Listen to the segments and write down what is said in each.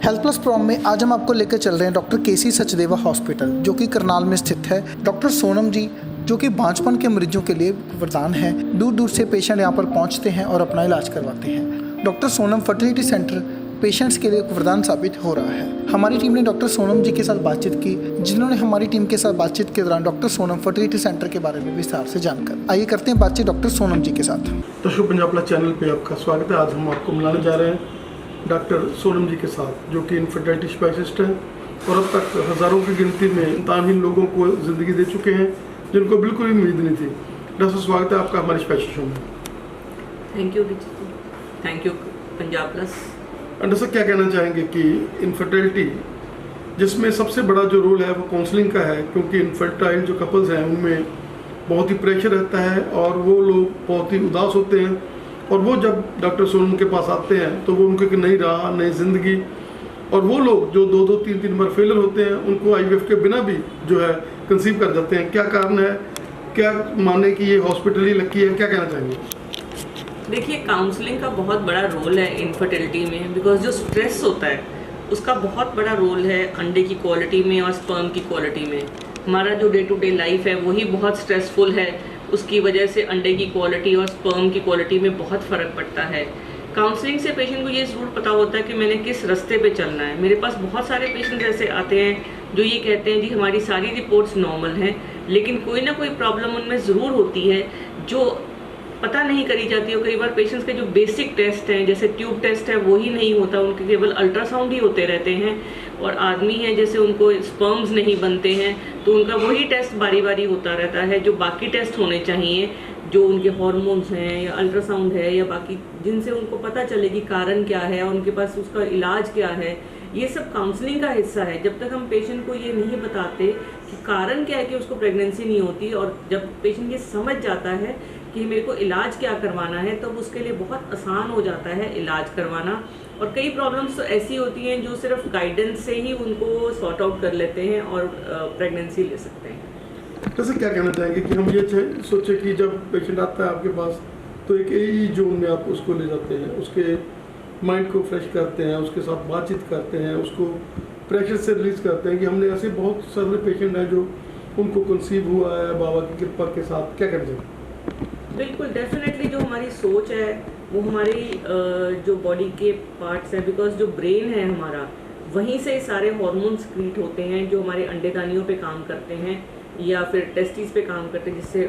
Health plus programme में आज हम आपको लेकर चल रहे हैं डॉक्टर केसी सचदेवा हॉस्पिटल जो कि करनाल में स्थित है। डॉक्टर सोनम जी जो कि बांझपन के मरीजों के लिए वरदान है, दूर दूर से पेशेंट यहाँ पर पहुँचते हैं और अपना इलाज करवाते हैं। Doctor Sonam fertility centre patients के लिए वरदान साबित हो रहा है। हमारी टीम ने डॉक्टर सोनम जी के साथ बातचीत की, जिन्होंने हमारी टीम के साथ बातचीत के दौरान डॉक्टर सोनम फर्टिलिटी सेंटर के बारे में विस्तार से जानकर। आइए करते हैं बातचीत डॉक्टर सोनम जी के साथ। दर्शक पंजाब प्लस चैनल पे आपका स्वागत है। आज हम आपको मिलाने जा रहे हैं डॉक्टर सोनम जी के साथ, जो कि इनफर्टिलिटी स्पेशलिस्ट हैं और अब तक हज़ारों की गिनती में संतानहीन लोगों को ज़िंदगी दे चुके हैं जिनको बिल्कुल भी उम्मीद नहीं थी। डॉक्टर स्वागत है आपका हमारे स्पेशल शो में। Thank you, thank you Punjab plus. Doctor क्या कहना चाहेंगे कि इनफर्टिलिटी जिसमें सबसे बड़ा जो रोल है वो काउंसलिंग का है, क्योंकि इनफर्टाइल जो कपल्स हैं उनमें बहुत ही प्रेशर रहता है और वो लोग बहुत ही उदास होते हैं, और वो जब डॉक्टर सोनम के पास आते हैं तो वो उनको एक नई राह, नई ज़िंदगी, और वो लोग जो 2-2, 3-3 बार फेलर होते हैं उनको IVF के बिना भी जो है कंसीव कर जाते हैं। क्या कारण है, क्या माने कि ये हॉस्पिटल ही लकी है, क्या कहना चाहेंगे? देखिए, काउंसलिंग का बहुत बड़ा रोल है इनफर्टिलिटी में, बिकॉज जो स्ट्रेस होता है उसका बहुत बड़ा रोल है अंडे की क्वालिटी में और स्पर्म की क्वालिटी में। हमारा जो डे टू डे लाइफ है वही बहुत स्ट्रेसफुल है, उसकी वजह से अंडे की क्वालिटी और स्पर्म की क्वालिटी में बहुत फ़र्क पड़ता है। काउंसलिंग से पेशेंट को ये ज़रूर पता होता है कि मैंने किस रास्ते पे चलना है। मेरे पास बहुत सारे पेशेंट ऐसे आते हैं जो ये कहते हैं जी हमारी सारी रिपोर्ट्स नॉर्मल हैं, लेकिन कोई ना कोई प्रॉब्लम उनमें ज़रूर होती है जो पता नहीं करी जाती है। कई बार पेशेंट्स के जो बेसिक टेस्ट हैं जैसे ट्यूब टेस्ट है वो ही नहीं होता, उनके केवल अल्ट्रासाउंड ही होते रहते हैं। और आदमी है जैसे उनको स्पर्म्स नहीं बनते हैं तो उनका वही टेस्ट बारी बारी होता रहता है जो बाकी टेस्ट होने चाहिए, जो उनके हार्मोन्स हैं या अल्ट्रासाउंड है या बाकी, जिनसे उनको पता चले कि कारण क्या है और उनके पास उसका इलाज क्या है। ये सब काउंसलिंग का हिस्सा है। जब तक हम पेशेंट को ये नहीं बताते कि कारण क्या है कि उसको प्रेगनेंसी नहीं होती, और जब पेशेंट ये समझ जाता है कि मेरे को इलाज क्या करवाना है, तब उसके लिए बहुत आसान हो जाता है इलाज करवाना। और कई प्रॉब्लम्स तो ऐसी होती हैं जो सिर्फ गाइडेंस से ही उनको सॉर्ट आउट कर लेते हैं और प्रेगनेंसी ले सकते हैं। जैसे क्या कहना चाहेंगे कि हम ये सोचे कि जब पेशेंट आता है आपके पास तो एक ही जोन में आप उसको ले जाते हैं, उसके माइंड को फ्रेश करते हैं, उसके साथ बातचीत करते हैं, उसको प्रेशर से रिलीज करते हैं। कि हमने ऐसे बहुत सारे पेशेंट हैं जो उनको कंसीव हुआ है बाबा की कृपा के साथ, क्या कहना चाहिए? बिल्कुल, डेफिनेटली जो हमारी सोच है वो हमारी जो बॉडी के पार्ट्स हैं, बिकॉज जो ब्रेन है हमारा वहीं से सारे हार्मोन्स क्रिएट होते हैं जो हमारे अंडेदानियों पे काम करते हैं या फिर टेस्टिस पे काम करते हैं, जिससे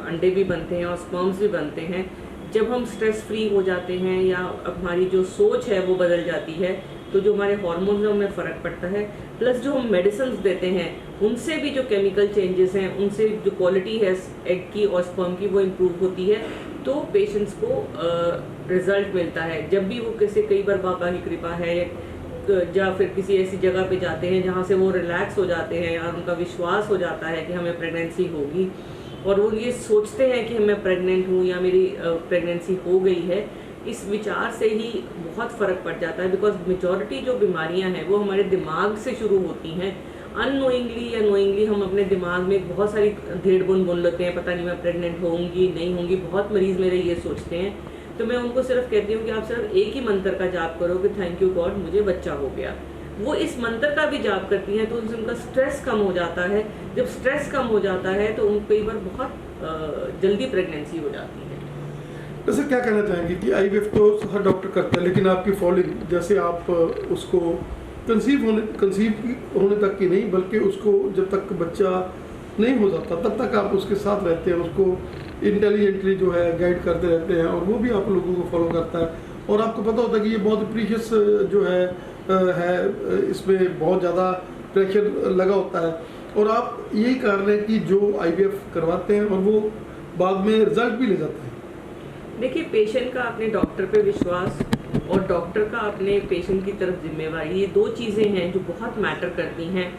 अंडे भी बनते हैं और स्पर्म्स भी बनते हैं। जब हम स्ट्रेस फ्री हो जाते हैं या हमारी जो सोच है वो बदल जाती है तो जो हमारे हार्मोन्स हैं उनमें फ़र्क पड़ता है। प्लस जो हम मेडिसिन देते हैं उनसे भी जो केमिकल चेंजेस हैं उनसे जो क्वालिटी है एग की और स्पर्म की वो इम्प्रूव होती है, तो पेशेंट्स को रिजल्ट मिलता है। जब भी वो कई बार बाबा की कृपा है या फिर किसी ऐसी जगह पे जाते हैं जहाँ से वो रिलैक्स हो जाते हैं और उनका विश्वास हो जाता है कि हमें प्रेगनेंसी होगी, और वो ये सोचते हैं कि मैं प्रेग्नेंट हूँ या मेरी प्रेगनेंसी हो गई है, इस विचार से ही बहुत फ़र्क पड़ जाता है। बिकॉज मेजॉरिटी जो बीमारियां हैं वो हमारे दिमाग से शुरू होती हैं। अननोइंगली या नोइंगली हम अपने दिमाग में बहुत सारी धेड़ बुन लेते हैं, पता नहीं मैं प्रेग्नेंट होंगी नहीं होंगी। बहुत मरीज़ मेरे ये सोचते हैं, तो मैं उनको सिर्फ कहती हूँ कि आप सिर्फ एक ही मंत्र का जाप करो कि थैंक यू गॉड मुझे बच्चा हो गया। वो इस मंत्र का भी जाप करती हैं तो उनसे उनका स्ट्रेस कम हो जाता है। जब स्ट्रेस कम हो जाता है तो उन कई बार बहुत जल्दी प्रेगनेंसी हो जाती है। वैसे क्या कहना चाहेंगे कि IVF तो हर डॉक्टर करता है, लेकिन आपकी फॉलोइंग, जैसे आप उसको कंसीव होने तक की नहीं, बल्कि उसको जब तक बच्चा नहीं हो जाता तब तक आप उसके साथ रहते हैं, उसको इंटेलिजेंटली जो है गाइड करते रहते हैं, और वो भी आप लोगों को फॉलो करता है। और आपको पता होता है कि ये बहुत प्रीशियस जो है इसमें बहुत ज़्यादा प्रेशर लगा होता है, और आप यही कारण है कि जो IVF करवाते हैं और वो बाद में रिजल्ट भी ले जाते हैं। देखिए, पेशेंट का अपने डॉक्टर पे विश्वास और डॉक्टर का अपने पेशेंट की तरफ जिम्मेवारी, ये दो चीज़ें हैं जो बहुत मैटर करती हैं।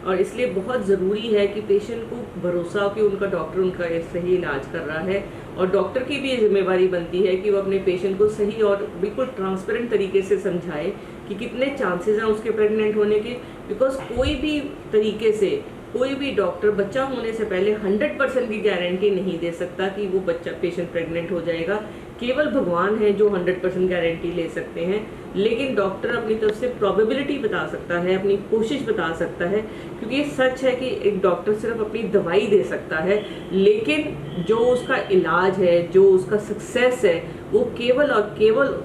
और इसलिए बहुत ज़रूरी है कि पेशेंट को भरोसा हो कि उनका डॉक्टर उनका सही इलाज कर रहा है, और डॉक्टर की भी ये जिम्मेवारी बनती है कि वो अपने पेशेंट को सही और बिल्कुल ट्रांसपेरेंट तरीके से समझाए कि कितने चांसेस हैं उसके प्रेग्नेंट होने के। बिकॉज कोई भी तरीके से कोई भी डॉक्टर बच्चा होने से पहले 100% की गारंटी नहीं दे सकता कि वो बच्चा पेशेंट प्रेग्नेंट हो जाएगा। केवल भगवान है जो 100% गारंटी ले सकते हैं, लेकिन डॉक्टर अपनी तरफ से प्रोबेबिलिटी बता सकता है, अपनी कोशिश बता सकता है, क्योंकि ये सच है कि एक डॉक्टर सिर्फ अपनी दवाई दे सकता है, लेकिन जो उसका इलाज है, जो उसका सक्सेस है, वो केवल और केवल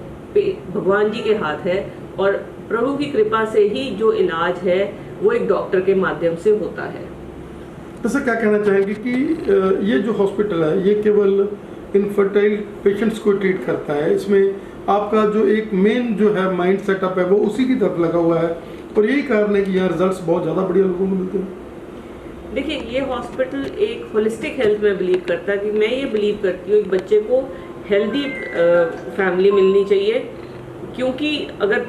भगवान जी के हाथ है। और प्रभु की कृपा से ही जो इलाज है वो एक डॉक्टर के माध्यम से होता है। वैसे क्या कहना चाहेंगे कि ये जो हॉस्पिटल है ये केवल इनफर्टाइल पेशेंट्स को ट्रीट करता है, इसमें आपका जो एक मेन जो है माइंड सेटअप है वो उसी की तरफ लगा हुआ है, और यही कारण है कि यहाँ रिजल्ट्स बहुत ज़्यादा बढ़िया लोगों को मिलते हैं? देखिए, ये हॉस्पिटल एक होलिस्टिक हेल्थ में बिलीव करता है कि मैं ये बिलीव करती हूँ एक बच्चे को हेल्दी फैमिली मिलनी चाहिए, क्योंकि अगर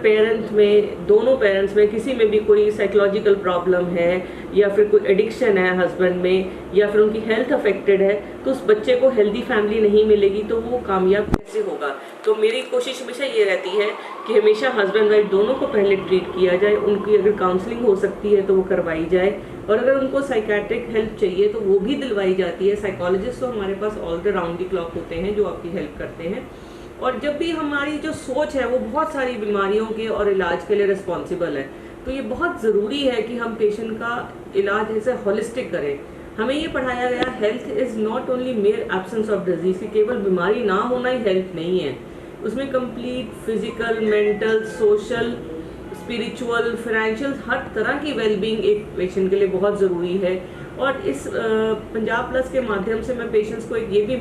दोनों पेरेंट्स में किसी में भी कोई साइकोलॉजिकल प्रॉब्लम है या फिर कोई एडिक्शन है हस्बैंड में, या फिर उनकी हेल्थ अफेक्टेड है, तो उस बच्चे को हेल्दी फैमिली नहीं मिलेगी तो वो कामयाब कैसे होगा। तो मेरी कोशिश हमेशा ये रहती है कि हमेशा हस्बैंड वाइफ दोनों को पहले ट्रीट किया जाए, उनकी अगर काउंसलिंग हो सकती है तो वो करवाई जाए, और अगर उनको साइकेट्रिक हेल्प चाहिए तो वो भी दिलवाई जाती है। साइकोलॉजिस्ट तो हमारे पास all the round the clock होते हैं जो आपकी हेल्प करते हैं। और जब भी हमारी जो सोच है वो बहुत सारी बीमारियों के और इलाज के लिए रिस्पॉन्सिबल है, तो ये बहुत ज़रूरी है कि हम पेशेंट का इलाज ऐसे होलिस्टिक करें। हमें ये पढ़ाया गया health is not only mayor absence of disease, कि केवल बीमारी ना होना ही हेल्थ नहीं है, उसमें complete physical, mental, social, spiritual, financial, हर तरह की वेलबींग एक पेशेंट के लिए बहुत ज़रूरी है। और इस पंजाब प्लस के माध्यम से मैं पेशेंट्स को एक ये भी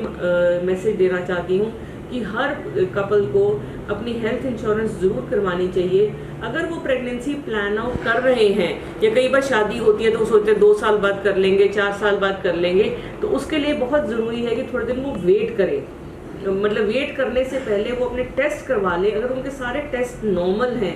मैसेज देना चाहती हूँ कि हर कपल को अपनी हेल्थ इंश्योरेंस ज़रूर करवानी चाहिए। अगर वो प्रेगनेंसी प्लान आउट कर रहे हैं, या कई बार शादी होती है तो वो सोचते हैं 2 साल बाद कर लेंगे, 4 साल बाद कर लेंगे, तो उसके लिए बहुत ज़रूरी है कि थोड़े दिन वो वेट करें। मतलब वेट करने से पहले वो अपने टेस्ट करवा लें। अगर उनके सारे टेस्ट नॉर्मल हैं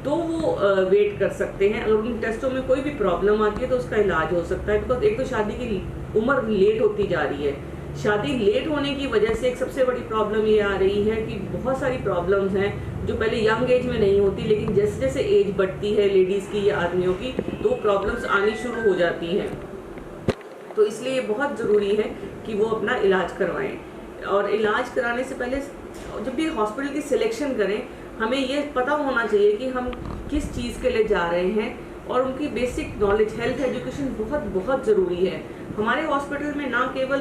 तो वो वेट कर सकते हैं। अगर उन टेस्टों में कोई भी प्रॉब्लम आती है तो उसका इलाज हो सकता है, बिकॉज एक तो शादी की उम्र लेट होती जा रही है। शादी लेट होने की वजह से एक सबसे बड़ी प्रॉब्लम ये आ रही है कि बहुत सारी प्रॉब्लम्स हैं जो पहले यंग एज में नहीं होती, लेकिन जैसे जैसे एज बढ़ती है लेडीज़ की या आदमियों की, तो प्रॉब्लम्स आनी शुरू हो जाती हैं। तो इसलिए ये बहुत ज़रूरी है कि वो अपना इलाज करवाएं। और इलाज कराने से पहले जब भी हॉस्पिटल की सिलेक्शन करें, हमें ये पता होना चाहिए कि हम किस चीज़ के लिए जा रहे हैं, और उनकी बेसिक नॉलेज, हेल्थ एजुकेशन बहुत बहुत ज़रूरी है। हमारे हॉस्पिटल में ना केवल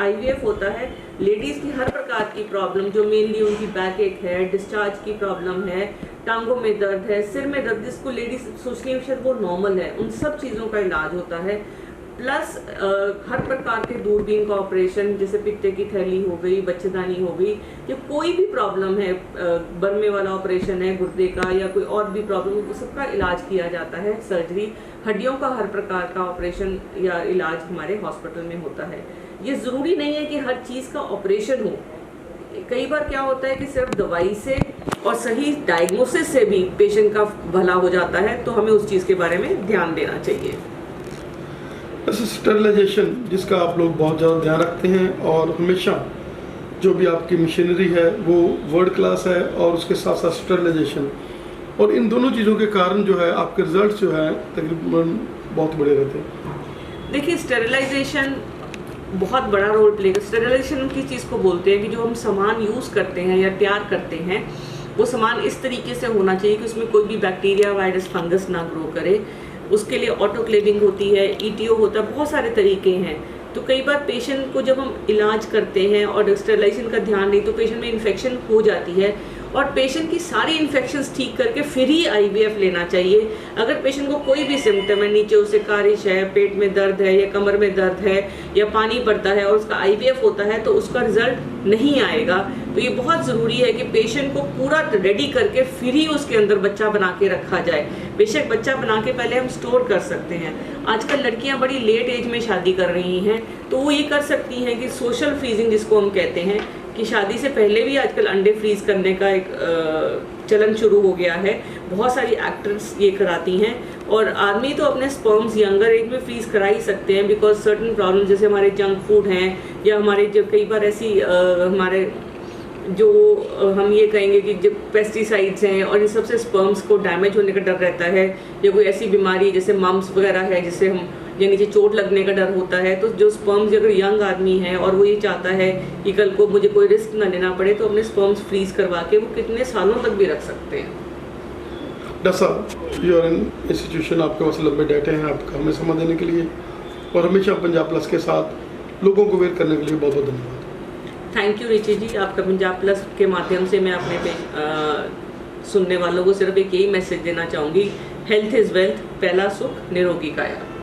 IVF होता है, लेडीज़ की हर प्रकार की प्रॉब्लम, जो मेनली उनकी बैक एक है, डिस्चार्ज की प्रॉब्लम है, टांगों में दर्द है, सिर में दर्द, जिसको लेडीज़ सोचती हैं शायद वो नॉर्मल है, उन सब चीज़ों का इलाज होता है। प्लस हर प्रकार के दूरबीन का ऑपरेशन, जैसे पित्ते की थैली हो गई, बच्चेदानी हो गई, या कोई भी प्रॉब्लम है, बर्मे वाला ऑपरेशन है गुर्दे का, या कोई और भी प्रॉब्लम, सबका इलाज किया जाता है। सर्जरी, हड्डियों का हर प्रकार का ऑपरेशन या इलाज हमारे हॉस्पिटल में होता है। ये ज़रूरी नहीं है कि हर चीज़ का ऑपरेशन हो। कई बार क्या होता है कि सिर्फ दवाई से और सही डायग्नोसिस से भी पेशेंट का भला हो जाता है, तो हमें उस चीज़ के बारे में ध्यान देना चाहिए। स्टरलाइजेशन, जिसका आप लोग बहुत ज़्यादा ध्यान रखते हैं, और हमेशा जो भी आपकी मशीनरी है वो वर्ल्ड क्लास है, और उसके साथ साथ स्टरलाइजेशन, और इन दोनों चीज़ों के कारण जो है आपके रिजल्ट्स जो है तकरीबन बहुत बड़े रहते हैं। देखिए, स्टरलाइजेशन बहुत बड़ा रोल प्ले करता है। स्टरलाइजेशन की चीज़ को बोलते हैं कि जो हम सामान यूज़ करते हैं या तैयार करते हैं, वो सामान इस तरीके से होना चाहिए कि उसमें कोई भी बैक्टीरिया, वायरस, फंगस ना ग्रो करे। उसके लिए ऑटोक्लेविंग होती है, ETO होता है, बहुत सारे तरीके हैं। तो कई बार पेशेंट को जब हम इलाज करते हैं और स्टरलाइजेशन का ध्यान नहीं, तो पेशेंट में इन्फेक्शन हो जाती है, और पेशेंट की सारी इन्फेक्शंस ठीक करके फिर ही IVF लेना चाहिए। अगर पेशेंट को कोई भी सिम्टम है, नीचे उसे खारिश है, पेट में दर्द है, या कमर में दर्द है, या पानी पड़ता है, और उसका IVF होता है, तो उसका रिजल्ट नहीं आएगा। तो ये बहुत ज़रूरी है कि पेशेंट को पूरा रेडी करके फिर ही उसके अंदर बच्चा बना के रखा जाए। बेशक बच्चा बना के पहले हम स्टोर कर सकते हैं। आजकल लड़कियां बड़ी लेट एज में शादी कर रही हैं, तो वो ये कर सकती हैं कि सोशल फ्रीजिंग, जिसको हम कहते हैं, कि शादी से पहले भी आजकल अंडे फ्रीज करने का एक चलन शुरू हो गया है। बहुत सारी एक्ट्रेस ये कराती हैं, और आदमी तो अपने स्पर्म्स यंगर एज में फ्रीज करा ही सकते हैं, बिकॉज सर्टन प्रॉब्लम, जैसे हमारे जंक फूड हैं, या हमारे जो कई बार ऐसी हमारे जो हम ये कहेंगे कि जो पेस्टिसाइड्स हैं, और इन सबसे स्पर्म्स को डैमेज होने का डर रहता है, या कोई ऐसी बीमारी जैसे मम्स वगैरह है, जिससे हम या नीचे चोट लगने का डर होता है, तो जो स्पर्म्स अगर यंग आदमी है और वो ये चाहता है कि कल को मुझे कोई रिस्क ना लेना पड़े, तो अपने स्पर्म्स फ्रीज करवा के वो कितने सालों तक भी रख सकते हैं। डॉक्टर साहब, यू आर इन इंस्टीट्यूशन, आपके पास लंबे डाटे हैं, आपका हमें समय देने के लिए और हमेशा पंजाब प्लस के साथ लोगों को अवेयर करने के लिए बहुत बहुत धन्यवाद। थैंक यू रिची जी। आपका पंजाब प्लस के माध्यम से मैं अपने सुनने वालों को सिर्फ एक यही मैसेज देना चाहूँगी, हेल्थ इज़ वेल्थ, पहला सुख निरोगी काया।